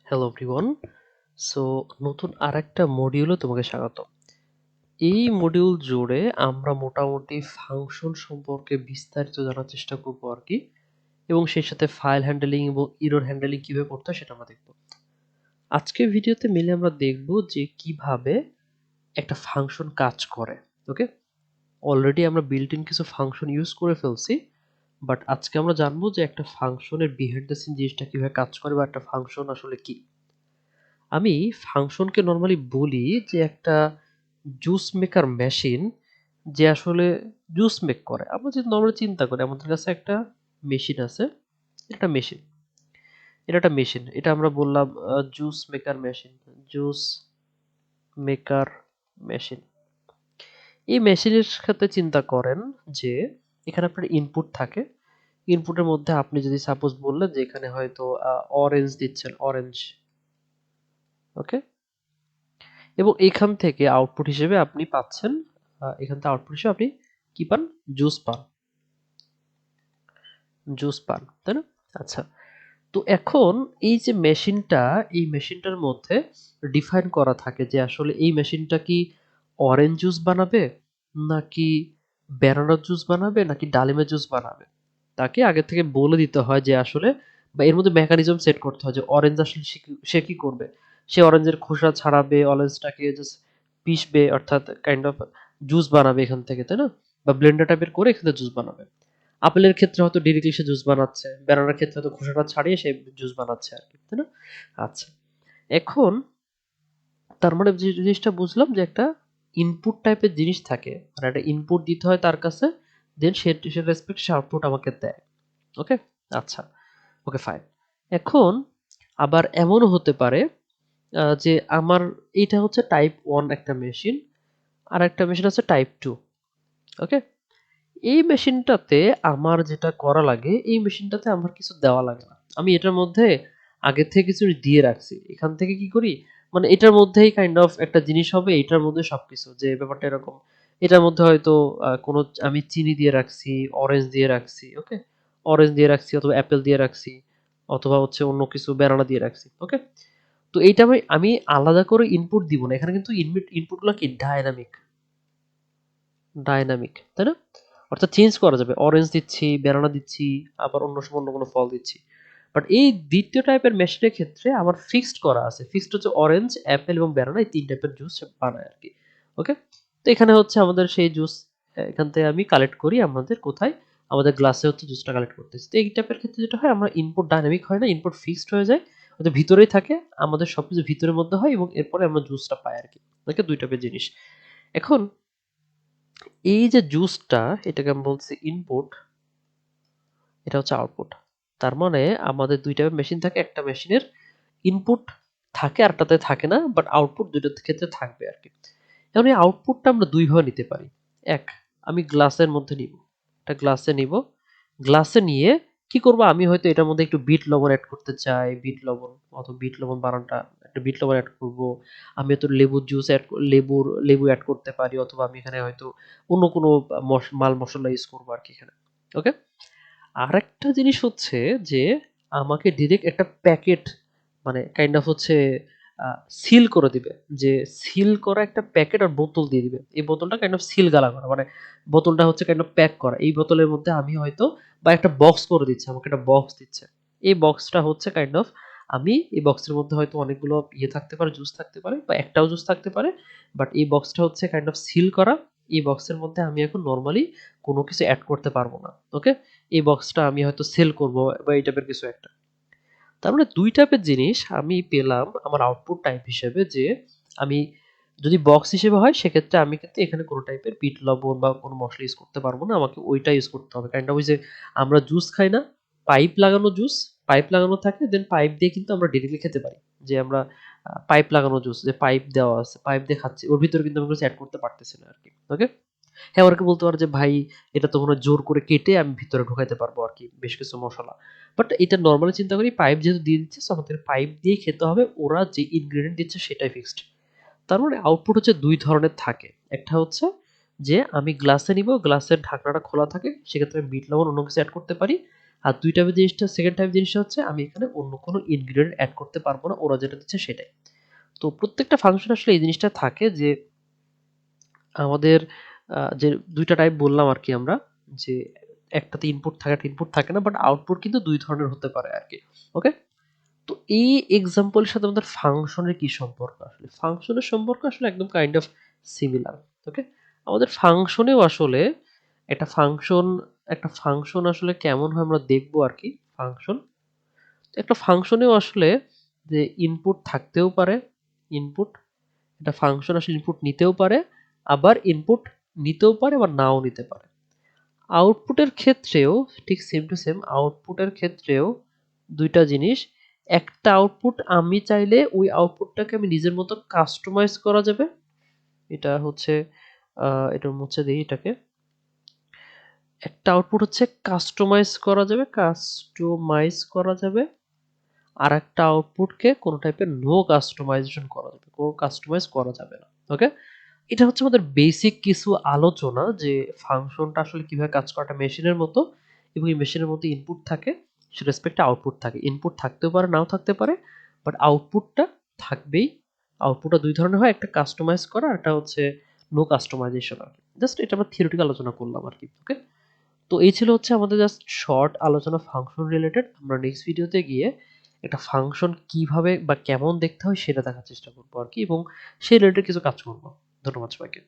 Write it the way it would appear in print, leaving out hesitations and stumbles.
Hello everyone. So নতুন আরেকটা মডিউলে তোমাকে স্বাগত। এই মডিউল জুড়ে আমরা মোটামুটি ফাংশন সম্পর্কে বিস্তারিত জানার চেষ্টা করব আর কি, এবং সেই সাথে ফাইল হ্যান্ডলিং এবং এরর হ্যান্ডলিং কিভাবে করতে হয় সেটা আমরা দেখব। আজকের ভিডিওতে মিলে আমরা দেখব যে কিভাবে একটা ফাংশন কাজ করে। ওকে, অলরেডি আমরা বিল্ট ইন কিছু ফাংশন ইউজ করে ফেলছি, বাট আজকে আমরা জানবো যে একটা ফাংশনের বিহাইন্ড দ্য সিন জিনিসটা কিভাবে কাজ করে বা একটা ফাংশন আসলে কি। আমি ফাংশনকে নরমালি বলি যে একটা জুস মেকার মেশিন, যে আসলে জুস মেক করে। আমরা যদি নরমালি চিন্তা করি, আমাদের কাছে একটা মেশিন আছে, এটা মেশিন, এটা একটা মেশিন, এটা আমরা বললাম juice maker machine, juice maker machine. এই মেশিনের সাথে চিন্তা করেন যে এখানে আপনার ইনপুট থাকে, ইনপুটের মধ্যে আপনি যদি সাপোজ বললেন যে এখানে হয়তো অরেঞ্জ দিচ্ছেন, অরেঞ্জ, ওকে, এবং এখান থেকে আউটপুট হিসেবে আপনি পাচ্ছেন, এখান থেকে আউটপুট হিসেবে আপনি কি পান? জুস পান, জুস পান, তাই না? আচ্ছা, তো এখন এই যে মেশিনটা, এই মেশিনটার মধ্যে ডিফাইন করা থাকে যে আসলে এই মেশিনটা কি অরেঞ্জ জুস বানাবে, নাকি ব্যানানা জুস বানাবে, নাকি ডালিমের জুস বানাবে। তাকে আগে থেকে বলে দিতে হয় যে আসলে, বা এর মধ্যে মেকানিজম সেট করতে হয় যে অরেঞ্জ আসলে সে কি করবে। সে অরেঞ্জের খোসা ছাড়াবে, অরেঞ্জটাকে জাস্ট পিষবে, অর্থাৎ কাইন্ড অফ জুস বানাবে এখান থেকে, তাই না? বা ব্লেন্ডার টাইপের করে এখানে জুস বানাবে। আপেলের ক্ষেত্রে হয়তো ডিরেক্টলি সে জুস বানাচ্ছে, ব্যানানার ক্ষেত্রে হয়তো খোসাটা ছাড়িয়ে সে জুস বানাচ্ছে আর কি, তাই না? আচ্ছা, এখন তার মানে যে জিনিসটা বুঝলাম যে একটা ইনপুট টাইপের জিনিস থাকে, মানে একটা ইনপুট দিতে হয় তার কাছে, দেন সে রেসপেক্ট সে আউটপুট আমাকে দেয়। ওকে, আচ্ছা, ওকে ফাইন। এখন আবার এমনও হতে পারে যে আমার এইটা হচ্ছে টাইপ 1 একটা মেশিন, আর একটা মেশিন আছে টাইপ 2। ওকে, এই মেশিনটাতে আমার যেটা করা লাগে, এই মেশিনটাতে আমার কিছু দেওয়া লাগে না। আমি এটার মধ্যে আগে থেকে কিছু দিয়ে রাখছি। এখান থেকে কি করি, মানে এটার মধ্যেই কাইন্ড অফ একটা জিনিস হবে, এটার মধ্যে সবকিছু, যে ব্যাপারটা এরকম। এটার মধ্যে হয়তো কোনো আমি চিনি দিয়ে রাখছি, অরেঞ্জ দিয়ে রাখছি, ওকে, অরেঞ্জ দিয়ে রাখছি অথবা অ্যাপেল দিয়ে রাখছি, অথবা হচ্ছে অন্য কিছু ব্যানানা দিয়ে রাখছি। ওকে, তো এইটা আমি আলাদা করে ইনপুট দিব না। এখানে কিন্তু ইনপুটগুলো কি ডায়নামিক, ডায়নামিক, তাই না? অর্থাৎ চেঞ্জ করা যাবে। অরেঞ্জ দিচ্ছি, ব্যানানা দিচ্ছি, আবার অন্য সময় অন্য কোনো ফল দিচ্ছি। বাট এই দ্বিতীয় টাইপের মেশিনের ক্ষেত্রে আমার ফিক্সড করা আছে। ফিক্সড হচ্ছে অরেঞ্জ, অ্যাপেল এবং ব্যানানা, এই ৩ টাইপের জুস বানায় আরকি। ওকে? তো এখানে হচ্ছে আমাদের সেই জুস, এখান থেকে আমি কালেক্ট করি আমাদের কোথায়? আমাদের গ্লাসে হচ্ছে জুসটা কালেক্ট করতেছি। তো এই টাইপের ক্ষেত্রে যেটা হয়, আমরা ইনপুট ডায়নামিক হয় না, ইনপুট ফিক্সড হয়ে যায়। হয়তো ভিতরেই থাকে, আমাদের সবকিছু ভিতরের মধ্যে হয় এবং এরপরে আমরা জুসটা পাই আরকি। ওকে? ২ টাইপের জিনিস। এখন এই যে জুসটা, এটাকে আমি বলছি ইনপুট, এটা হচ্ছে আউটপুট। তার মানে আমাদের ২ টাইপের মেশিন থাকে। একটা মেশিনের ইনপুট থাকে, আরেকটাতে থাকে না। বাট আউটপুট ২ টার ক্ষেত্রে থাকবে আরকি। এখন এই আউটপুটটা আমরা ২ ভাবে নিতে পারি। ১, আমি গ্লাসের মধ্যে নিব। একটা গ্লাসে নিব। গ্লাসে নিয়ে কি করব, আমি হয়তো এটার মধ্যে একটু বিট লবণ এড করতে চাই। বিট লবণ অথবা বিট লবণ বানানটা, একটা বিট লবণ এড করব। আমি হয়তো লেবুর জুস এড, লেবু এড করতে পারি, অথবা আমি এখানে হয়তো অন্য কোনো মাল মসলা ইউজ করব আরকি এখানে। ওকে? আরেকটা জিনিস হচ্ছে যে আমাকে ডিরেক্ট একটা প্যাকেট, মানে কাইন্ড অফ হচ্ছে সিল করে দিবে, যে সিল করা একটা প্যাকেট আর বোতল দিয়ে দিবে। এই বোতলটা কাইন্ড অফ সিল গালা করা, মানে বোতলটা হচ্ছে কাইন্ড অফ প্যাক করা। এই বোতলের মধ্যে আমি হয়তো, বা একটা বক্স করে দিচ্ছে, আমাকে একটা বক্স দিচ্ছে। এই বক্সটা হচ্ছে কাইন্ড অফ, আমি এই বক্সের মধ্যে হয়তো অনেকগুলো ইয়ে থাকতে পারে, জুস থাকতে পারে, বা একটাও জুস থাকতে পারে। বাট এই বক্সটা হচ্ছে কাইন্ড অফ সিল করা। এই বক্সের মধ্যে আমি এখন নরমালি কোনো কিছু এড করতে পারবো না। ওকে, এই বক্সটা আমি হয়তো সেল করব বা এই টাইপের কিছু একটা। তার মানে ২ টাইপের জিনিস আমি পেলাম আমার আউটপুট টাইপ হিসেবে, যে আমি যদি বক্স হিসেবে হয় সেক্ষেত্রে আমি কিন্তু এখানে কোনো টাইপের বিট লবণ বা কোনো মসলা ইউজ করতে পারবো না। আমাকে ওইটা ইউজ করতে হবে। কাইন্ড অফ ওই যে আমরা জুস খাই না? পাইপ লাগানো জুস, পাইপ লাগানো থাকে, দেন পাইপ দিয়ে কিন্তু আমরা ডিরেক্টলি খেতে পারি। যে আমরা পাইপ লাগানো জুস, যে পাইপ দেওয়া আছে, পাইপ দিয়ে খাচ্ছি। ওর ভিতরে কিন্তু আমি কিছু এড করতে পারতেছি না আরকি। ওকে? হ্যাঁ, ওনাকে বলতে পারো যে ভাই এটা তো মনে হয় জোর করে কেটে আমি ভিতরে ঢুকাইতে পারবো আরকি বেশ কিছু মসলা। বাট এটা নরমালি চিন্তা করি, পাইপ যেহেতু দিয়ে দিচ্ছে, সো আমাদের পাইপ দিয়েই খেতে হবে। ওরা যে ইনগ্রেডিয়েন্ট দিচ্ছে সেটাই ফিক্সড। তার মানে আউটপুট হচ্ছে ২ ধরনের থাকে। একটা হচ্ছে যে আমি গ্লাসে নিবো, গ্লাসের ঢাকনাটা খোলা থাকে। সেক্ষেত্রে আমি বিট লবণ অন্য কিছু এড করতে পারি। আর ২ টাইপের জিনিসটা, সেকেন্ড টাইপ জিনিসটা হচ্ছে আমি এখানে অন্য কোনো ইনগ্রেডিয়েন্ট এড করতে পারবো না, ওরা যেটা দিচ্ছে সেটাই। তো প্রত্যেকটা ফাংশন আসলে এই জিনিসটা থাকে যে আমাদের যে ২ টা টাইপ বললাম আরকি আমরা, যে একটাতে ইনপুট থাকে, একটা ইনপুট থাকে না, বাট আউটপুট কিন্তু ২ ধরনের হতে পারে আরকি। ওকে? তো এই এক্সাম্পলের সাথে আমাদের ফাংশনের কি সম্পর্ক আসলে? ফাংশনের সম্পর্ক আসলে একদম কাইন্ড অফ সিমিলার। ওকে? আমাদের ফাংশনেও আসলে একটা ফাংশন আসলে কেমন হয় আমরা দেখবো আরকি। ফাংশন, একটা ফাংশনেও আসলে যে ইনপুট থাকতেও পারে, ইনপুট, একটা ফাংশন আসলে ইনপুট নিতেও পারে, আবার ইনপুট নিতেও পারে আবার নাও নিতে পারে। আউটপুটের ক্ষেত্রেও ঠিক সেম টু সেম, আউটপুটের ক্ষেত্রেও ২ টা জিনিস। একটা আউটপুট আমি চাইলে ওই আউটপুটটাকে আমি নিজের মতো কাস্টমাইজ করা যাবে। এটা হচ্ছে এটা মুছে দেই এটাকে। একটা আউটপুট হচ্ছে কাস্টমাইজ করা যাবে। আরেকটা আউটপুটকে কোনো টাইপের নো কাস্টমাইজেশন করা যাবে। কোনো কাস্টমাইজ করা যাবে না। ওকে? এটা হচ্ছে আমাদের বেসিক কিছু আলোচনা যে ফাংশনটা আসলে কিভাবে কাজ করে, একটা মেশিনের মতো, এবং এই মেশিনের মধ্যে ইনপুট থাকে, সে রেসপেক্টে আউটপুট থাকে। ইনপুট থাকতেও পারে, নাও থাকতে পারে, বাট আউটপুটটা থাকবেই। আউটপুটটা ২ ধরনের হয়, একটা কাস্টমাইজ করা, আরেকটা হচ্ছে নো কাস্টমাইজেশন আরকি। জাস্ট এটা আমরা থিওরিটিক্যাল আলোচনা করলাম আরকি। ওকে? তো এই ছিল হচ্ছে আমাদের জাস্ট শর্ট আলোচনা ফাংশন রিলেটেড। আমরা নেক্সট ভিডিওতে গিয়ে একটা ফাংশন কিভাবে বা কেমন দেখতে হয় সেটা দেখার চেষ্টা করবো আরকি, এবং সেই রিলেটেড কিছু কাজ করব। ধন্যবাদ সবাইকে।